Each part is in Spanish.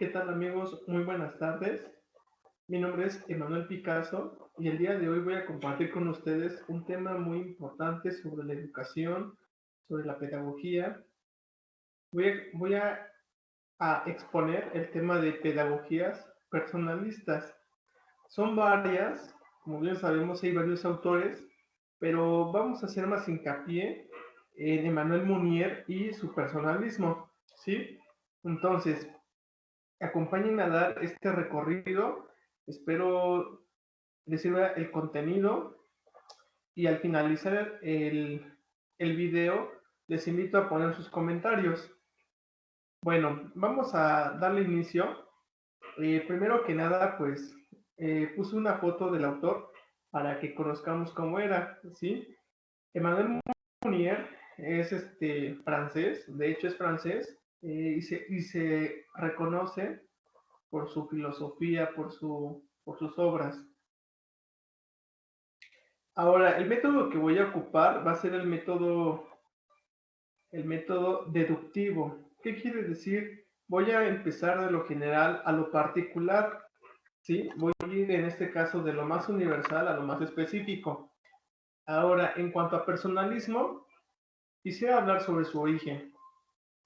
¿Qué tal amigos? Muy buenas tardes. Mi nombre es Emanuel Picasso y el día de hoy voy a compartir con ustedes un tema muy importante sobre la educación, sobre la pedagogía. Voy a exponer el tema de pedagogías personalistas. Son varias, como bien sabemos hay varios autores, pero vamos a hacer más hincapié en Emmanuel Mounier y su personalismo, ¿sí? Entonces, acompáñenme a dar este recorrido. Espero les sirva el contenido y al finalizar el video les invito a poner sus comentarios. Bueno, vamos a darle inicio. Primero que nada, pues puse una foto del autor para que conozcamos cómo era, ¿sí? Emmanuel Mounier es francés, de hecho es francés, y se reconoce por su filosofía, por sus obras. Ahora, el método que voy a ocupar va a ser el método deductivo. ¿Qué quiere decir? Voy a empezar de lo general a lo particular, ¿sí? Voy a ir en este caso de lo más universal a lo más específico. Ahora, en cuanto a personalismo, quisiera hablar sobre su origen.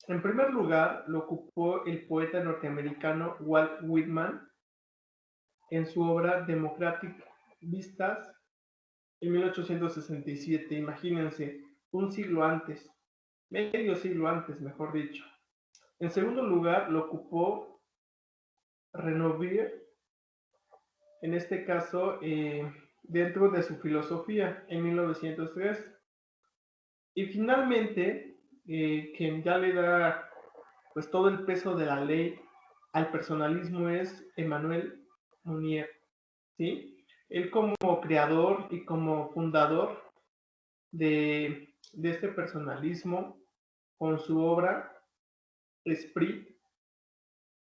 En primer lugar, lo ocupó el poeta norteamericano Walt Whitman en su obra Democratic Vistas en 1867, imagínense, un siglo antes, medio siglo antes, mejor dicho. En segundo lugar, lo ocupó Renovier, en este caso, dentro de su filosofía, en 1903. Y finalmente, quien ya le da pues todo el peso de la ley al personalismo es Emmanuel Mounier, ¿sí? Él como creador y como fundador de este personalismo con su obra Esprit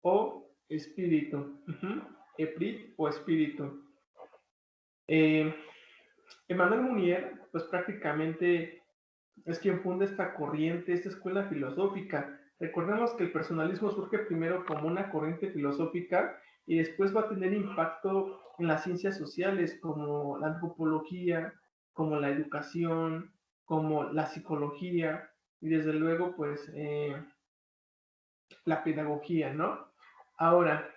o Espíritu. Esprit o Espíritu. Eh, Emmanuel Mounier, pues prácticamente es quien funda esta corriente, esta escuela filosófica. Recordemos que el personalismo surge primero como una corriente filosófica y después va a tener impacto en las ciencias sociales como la antropología, como la educación, como la psicología y desde luego pues la pedagogía, ¿no? Ahora,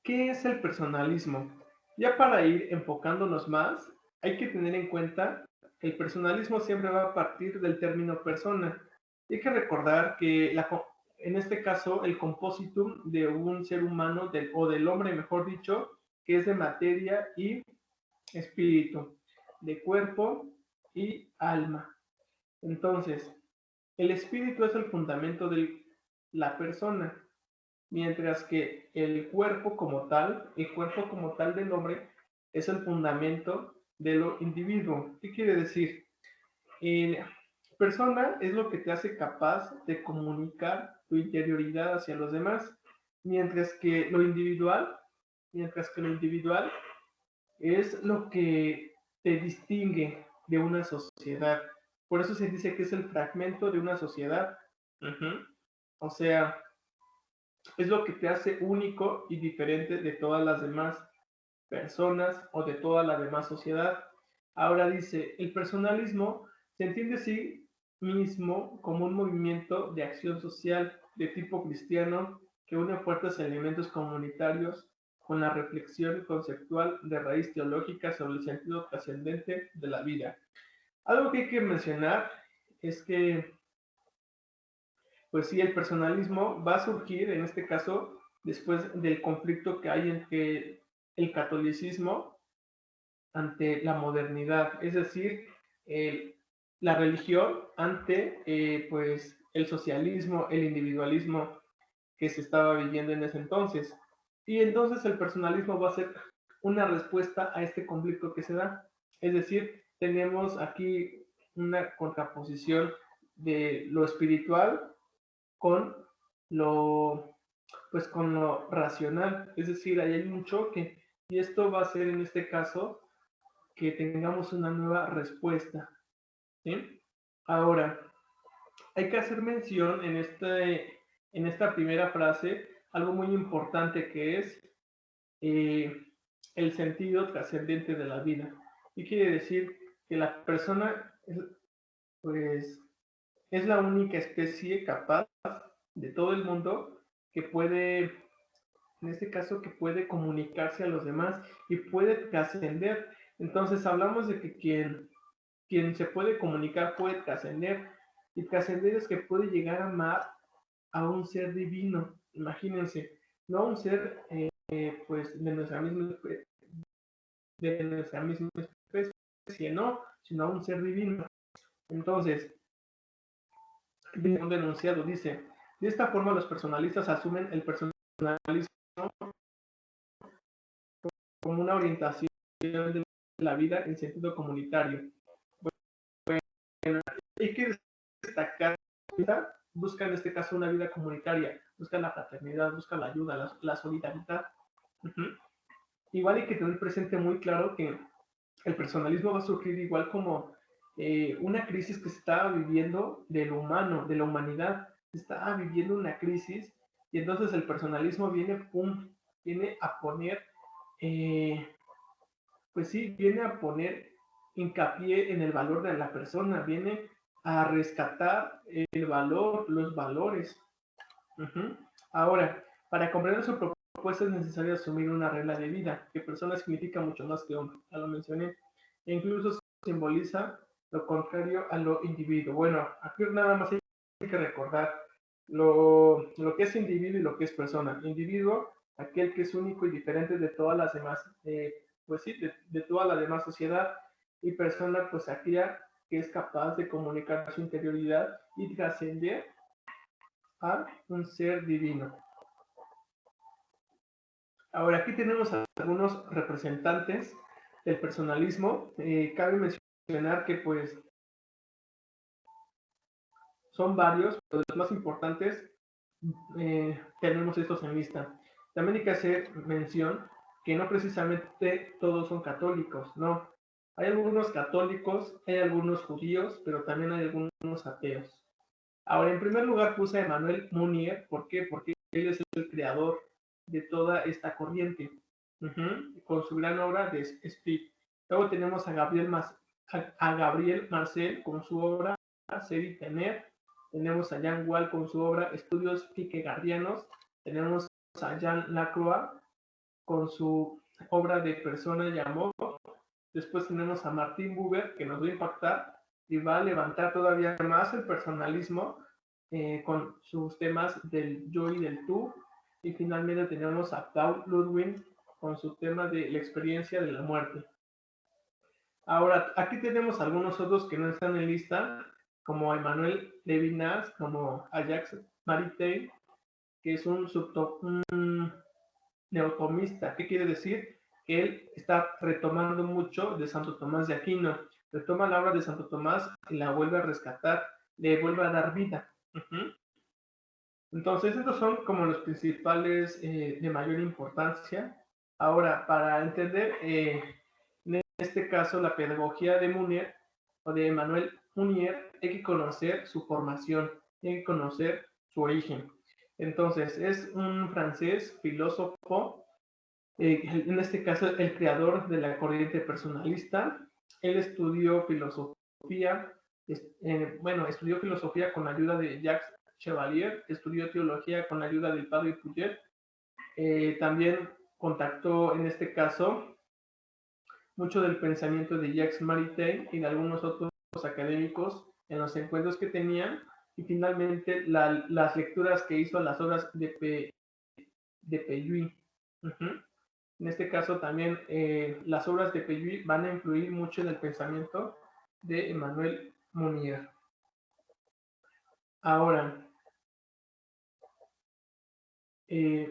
¿qué es el personalismo? Ya para ir enfocándonos más, hay que tener en cuenta que el personalismo siempre va a partir del término persona. Hay que recordar que en este caso el compositum de un ser humano o del hombre, mejor dicho, que es de materia y espíritu, de cuerpo y alma. Entonces, el espíritu es el fundamento de la persona, mientras que el cuerpo como tal del hombre, es el fundamento de lo individuo. ¿Qué quiere decir? Eh, Persona es lo que te hace capaz de comunicar tu interioridad hacia los demás, mientras que lo individual, mientras que lo individual es lo que te distingue de una sociedad. Por eso se dice que es el fragmento de una sociedad. O sea, es lo que te hace único y diferente de todas las demás personas o de toda la demás sociedad. Ahora dice, el personalismo se entiende a sí mismo como un movimiento de acción social de tipo cristiano que une fuertes elementos comunitarios con la reflexión conceptual de raíz teológica sobre el sentido trascendente de la vida. Algo que hay que mencionar es que pues sí, el personalismo va a surgir en este caso después del conflicto que hay entre el catolicismo ante la modernidad, es decir, la religión ante pues el socialismo, el individualismo que se estaba viviendo en ese entonces. Y entonces el personalismo va a ser una respuesta a este conflicto que se da. Es decir, tenemos aquí una contraposición de lo espiritual con lo, pues con lo racional, es decir, ahí hay un choque y esto va a ser en este caso que tengamos una nueva respuesta, ¿sí? Ahora, hay que hacer mención en esta primera frase algo muy importante que es eh, el sentido trascendente de la vida. Y quiere decir que la persona pues, es la única especie capaz de todo el mundo que puede, en este caso, que puede comunicarse a los demás y puede trascender. Entonces hablamos de que quien se puede comunicar puede trascender. Y trascender es que puede llegar a amar a un ser divino. Imagínense, no a un ser pues de nuestra misma especie, no, sino a un ser divino. Entonces, un denunciado dice, de esta forma los personalistas asumen el personalismo como una orientación de la vida en sentido comunitario. Bueno, hay que destacar, busca en este caso una vida comunitaria, busca la fraternidad, busca la ayuda, la solidaridad. Igual hay que tener presente muy claro que el personalismo va a surgir igual como una crisis que se estaba viviendo de lo humano, de la humanidad. Se estaba viviendo una crisis y entonces el personalismo viene a poner, eh, pues sí, viene a poner hincapié en el valor de la persona, viene a rescatar el valor, los valores. Ahora, para comprender su propuesta es necesario asumir una regla de vida, que persona significa mucho más que hombre, ya lo mencioné, e incluso simboliza lo contrario a lo individuo. Bueno, aquí nada más hay que recordar lo que es individuo y lo que es persona. Individuo, aquel que es único y diferente de todas las demás, pues sí, de toda la demás sociedad, y persona, pues aquella que es capaz de comunicar su interioridad y trascender a un ser divino. Ahora, aquí tenemos a algunos representantes del personalismo. Cabe mencionar que pues son varios, pero los más importantes tenemos estos en lista. También hay que hacer mención que no precisamente todos son católicos, no. Hay algunos católicos, hay algunos judíos, pero también hay algunos ateos. Ahora, en primer lugar puse a Emmanuel Mounier. ¿Por qué? Porque él es el creador de toda esta corriente, con su gran obra de Speed. Luego tenemos a Gabriel Marcel con su obra Ser y Tener. Tenemos a Jean Wall con su obra Estudios Kierkegaardianos. Tenemos a Jean Lacroix con su obra de Persona y Amor. Después tenemos a Martin Buber, que nos va a impactar y va a levantar todavía más el personalismo con sus temas del yo y del tú. Y finalmente tenemos a Paul Ludwig con su tema de la experiencia de la muerte. Ahora, aquí tenemos algunos otros que no están en lista, como Emmanuel Levinas, como Ajax Maritain, que es un neotomista. ¿Qué quiere decir? Que él está retomando mucho de Santo Tomás de Aquino. Retoma la obra de Santo Tomás y la vuelve a rescatar, le vuelve a dar vida. Entonces, estos son como los principales de mayor importancia. Ahora, para entender en este caso la pedagogía de Mounier o de Emmanuel Mounier, hay que conocer su formación, hay que conocer su origen. Entonces, es un francés filósofo, en este caso el creador de la corriente personalista. Él estudió filosofía, estudió filosofía con la ayuda de Jacques Chevalier, estudió teología con la ayuda del padre Puget. También contactó en este caso mucho del pensamiento de Jacques Maritain y de algunos otros académicos en los encuentros que tenían, y finalmente las lecturas que hizo a las obras de Pelluy. En este caso también las obras de Pelluy van a influir mucho en el pensamiento de Emmanuel Mounier. Ahora, hay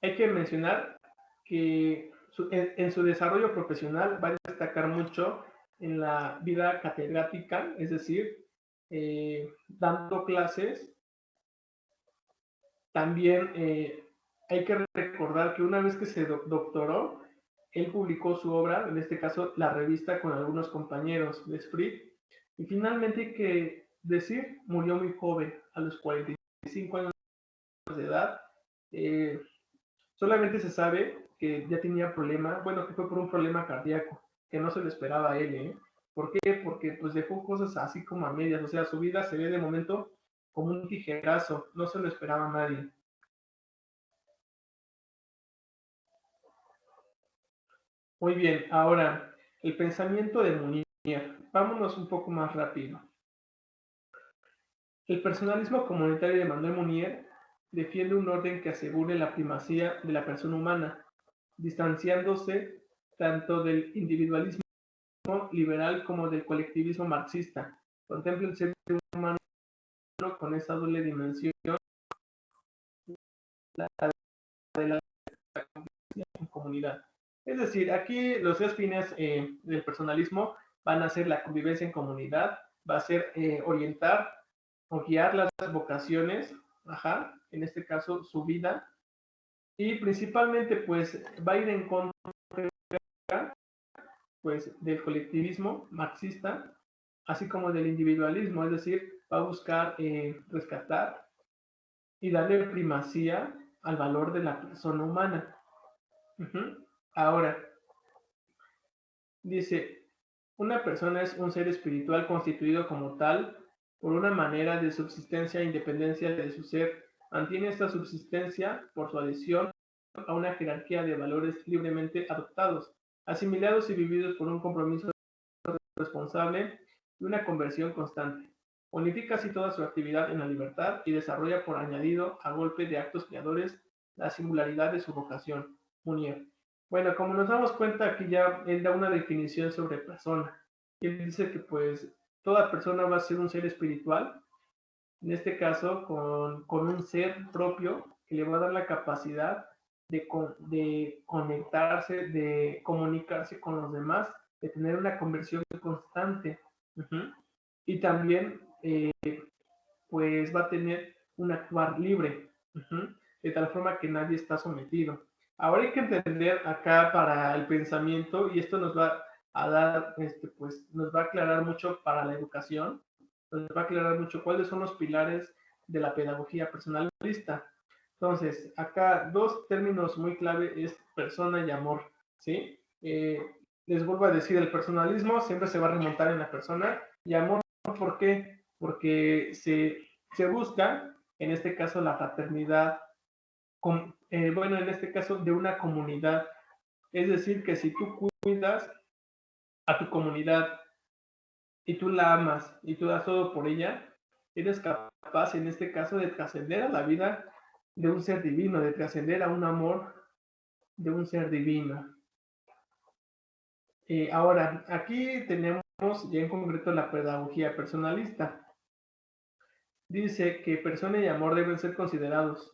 que mencionar que en su desarrollo profesional va a destacar mucho en la vida catedrática, es decir, dando clases. También hay que recordar que una vez que se doctoró, él publicó su obra, en este caso la revista, con algunos compañeros de Sprit, y finalmente hay que decir, murió muy joven, a los 45 años de edad. Solamente se sabe que ya tenía problema, bueno, que fue por un problema cardíaco, que no se lo esperaba a él, ¿eh? ¿Por qué? Porque pues dejó cosas así como a medias, o sea, su vida se ve de momento como un tijerazo, no se lo esperaba a nadie. Muy bien, ahora, el pensamiento de Munir. Vámonos un poco más rápido. El personalismo comunitario de Manuel Munier defiende un orden que asegure la primacía de la persona humana, distanciándose tanto del individualismo liberal como del colectivismo marxista. Contempla el ser humano con esa doble dimensión, la de la comunidad. Es decir, aquí los tres fines del personalismo van a ser la convivencia en comunidad, va a ser orientar o guiar las vocaciones, ajá, en este caso su vida, y principalmente pues va a ir en contra pues del colectivismo marxista, así como del individualismo, es decir, va a buscar rescatar y darle primacía al valor de la persona humana. Ahora, dice, una persona es un ser espiritual constituido como tal por una manera de subsistencia e independencia de su ser. Mantiene esta subsistencia por su adhesión a una jerarquía de valores libremente adoptados, asimilados y vividos por un compromiso responsable y una conversión constante. Unifica así toda su actividad en la libertad y desarrolla por añadido, a golpe de actos creadores, la singularidad de su vocación. Munier. Bueno, como nos damos cuenta, aquí ya él da una definición sobre persona. Él dice que pues toda persona va a ser un ser espiritual, en este caso con un ser propio que le va a dar la capacidad de conectarse, de comunicarse con los demás, de tener una conversión constante. Y también pues va a tener un actuar libre, de tal forma que nadie está sometido. Ahora hay que entender acá para el pensamiento, y esto nos va a dar, pues nos va a aclarar mucho para la educación, nos va a aclarar mucho cuáles son los pilares de la pedagogía personalista. Entonces, acá dos términos muy clave es persona y amor, ¿sí? Les vuelvo a decir, el personalismo siempre se va a remontar en la persona, y amor, ¿por qué? Porque se busca, en este caso, la fraternidad, bueno, en este caso, de una comunidad. Es decir, que si tú cuidas a tu comunidad y tú la amas y tú das todo por ella, eres capaz, en este caso, de trascender a la vida de un ser divino, de trascender a un amor de un ser divino. Ahora, aquí tenemos ya en concreto la pedagogía personalista. Dice que persona y amor deben ser considerados,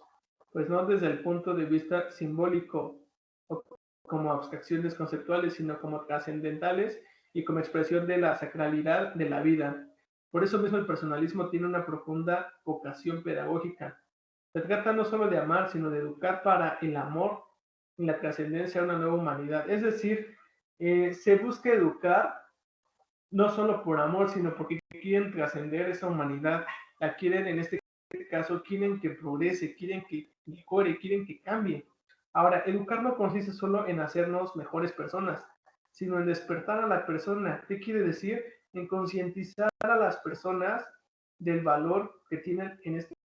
pues no desde el punto de vista simbólico o como abstracciones conceptuales, sino como trascendentales y como expresión de la sacralidad de la vida. Por eso mismo el personalismo tiene una profunda vocación pedagógica. Se trata no solo de amar, sino de educar para el amor y la trascendencia a una nueva humanidad. Es decir, se busca educar no solo por amor, sino porque quieren trascender esa humanidad, la quieren, en este caso, quieren que progrese, quieren que mejore, quieren que cambie. Ahora, educar no consiste solo en hacernos mejores personas, sino en despertar a la persona. ¿Qué quiere decir? En concientizar a las personas del valor que tienen, en este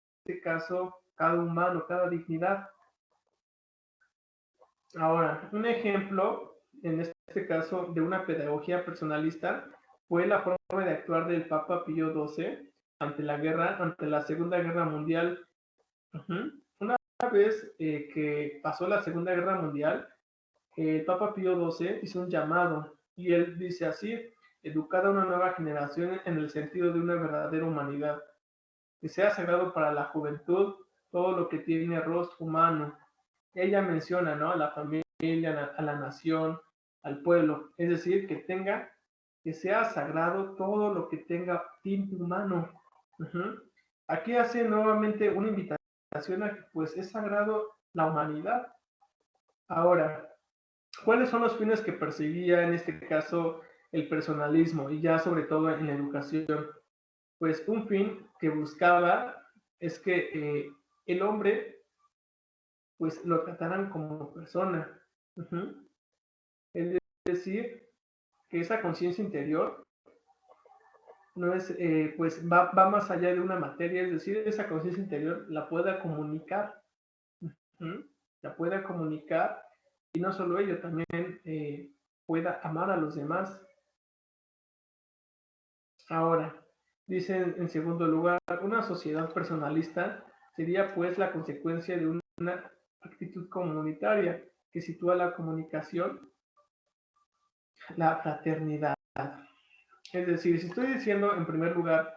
caso, cada humano, cada dignidad. Ahora, un ejemplo, en este caso, de una pedagogía personalista fue la forma de actuar del Papa Pío XII ante la Segunda Guerra Mundial. Una vez que pasó la Segunda Guerra Mundial, el Papa Pío XII hizo un llamado y él dice así: educar a una nueva generación en el sentido de una verdadera humanidad, que sea sagrado para la juventud todo lo que tiene rostro humano. Ella menciona, ¿no?, a la familia, a la nación, al pueblo, es decir, que sea sagrado todo lo que tenga tinte humano. Aquí hace nuevamente una invitación a que pues es sagrado la humanidad. Ahora, ¿cuáles son los fines que perseguía en este caso el personalismo y ya sobre todo en la educación? Pues un fin que buscaba es que el hombre pues lo tratarán como persona. Es decir, que esa conciencia interior no es, pues va más allá de una materia, es decir, esa conciencia interior la pueda comunicar, la pueda comunicar, y no solo ello, también pueda amar a los demás. Ahora, dice en segundo lugar, una sociedad personalista sería pues la consecuencia de una actitud comunitaria que sitúa la comunicación, la fraternidad. Es decir, si estoy diciendo en primer lugar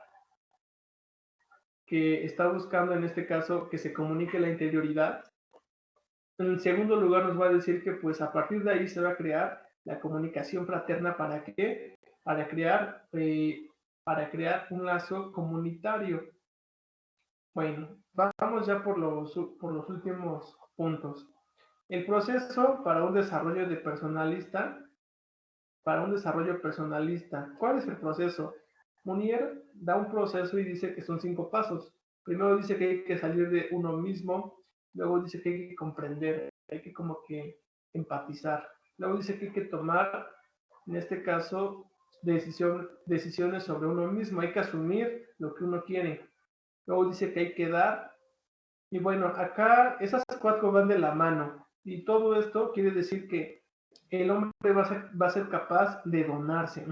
que está buscando en este caso que se comunique la interioridad, en segundo lugar nos va a decir que pues a partir de ahí se va a crear la comunicación fraterna. ¿Para qué? Para crear un lazo comunitario. Bueno, vamos ya por los últimos puntos. El proceso para un desarrollo personalista. ¿Cuál es el proceso? Munier da un proceso y dice que son 5 pasos. Primero dice que hay que salir de uno mismo, luego dice que hay que comprender, hay que como que empatizar, luego dice que hay que tomar, en este caso, decisiones sobre uno mismo, hay que asumir lo que uno quiere, luego dice que hay que dar, y bueno, acá esas 4 van de la mano, y todo esto quiere decir que el hombre va a ser capaz de donarse.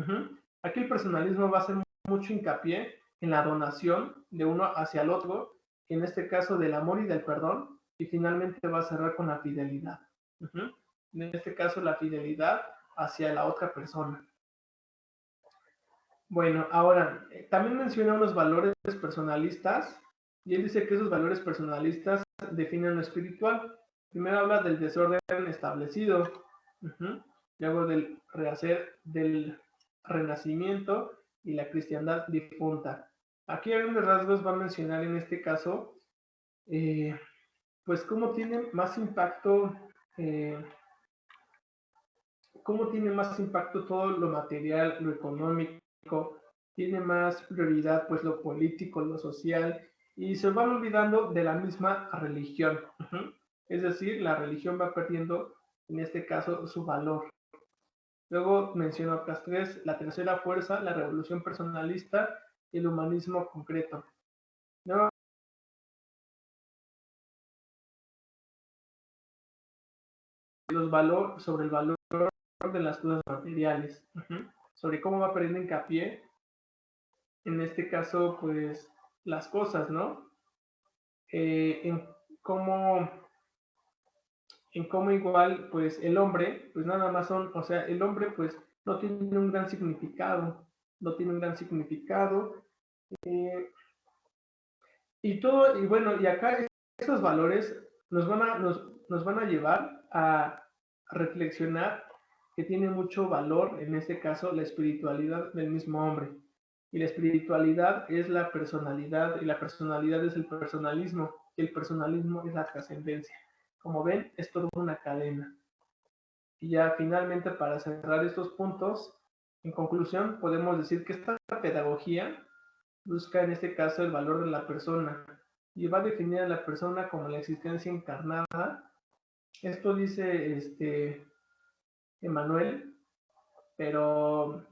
Aquí el personalismo va a hacer mucho hincapié en la donación de uno hacia el otro, en este caso del amor y del perdón, y finalmente va a cerrar con la fidelidad. En este caso la fidelidad hacia la otra persona. Bueno, ahora, también menciona unos valores personalistas, y él dice que esos valores personalistas definen lo espiritual. Primero habla del desorden establecido, luego del rehacer, del renacimiento y la cristiandad difunta. Aquí a grandes rasgos va a mencionar en este caso, pues cómo tiene más impacto, todo lo material, lo económico, tiene más prioridad pues lo político, lo social, y se van olvidando de la misma religión. Es decir, la religión va perdiendo, en este caso, su valor. Luego menciono otras 3, la tercera fuerza, la revolución personalista y el humanismo concreto. Luego, sobre el valor de las cosas materiales, sobre cómo va perdiendo hincapié, en este caso, pues, las cosas, ¿no? En cómo igual, pues, el hombre, pues nada más o sea, el hombre, pues, no tiene un gran significado, y bueno, y acá estos valores nos van a llevar a reflexionar que tiene mucho valor, en este caso, la espiritualidad del mismo hombre. Y la espiritualidad es la personalidad, y la personalidad es el personalismo, y el personalismo es la trascendencia. Como ven, es toda una cadena. Y ya finalmente, para cerrar estos puntos, en conclusión, podemos decir que esta pedagogía busca en este caso el valor de la persona y va a definir a la persona como la existencia encarnada. Esto dice Emmanuel, pero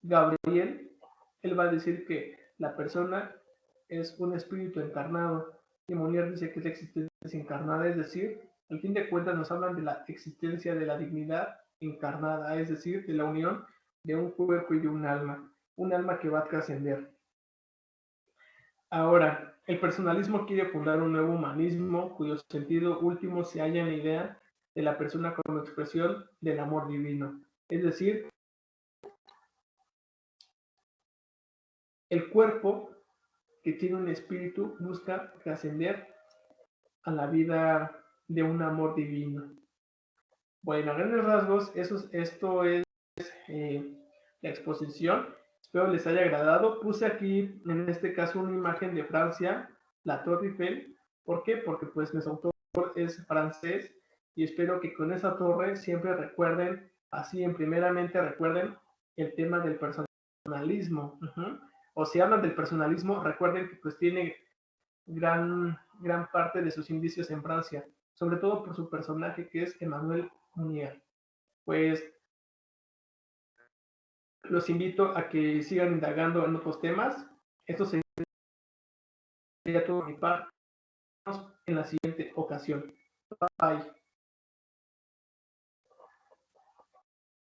Gabriel, él va a decir que la persona es un espíritu encarnado, y Monier dice que es la existencia encarnada, es decir, al fin de cuentas nos hablan de la existencia de la dignidad encarnada, es decir, de la unión de un cuerpo y de un alma que va a trascender. Ahora, el personalismo quiere fundar un nuevo humanismo cuyo sentido último se halla en la idea de la persona como expresión del amor divino. Es decir, el cuerpo que tiene un espíritu busca trascender a la vida de un amor divino. Bueno, a grandes rasgos, esto es la exposición. Espero les haya agradado. Puse aquí, en este caso, una imagen de Francia, la Torre Eiffel. ¿Por qué? Porque pues nuestro autor es francés, y espero que con esa torre siempre recuerden, primeramente recuerden el tema del personalismo. O si hablan del personalismo, recuerden que pues tiene gran parte de sus indicios en Francia, sobre todo por su personaje que es Emmanuel Munier. Pues los invito a que sigan indagando en otros temas. Esto sería todo de mi parte. Nos vemos en la siguiente ocasión. Bye.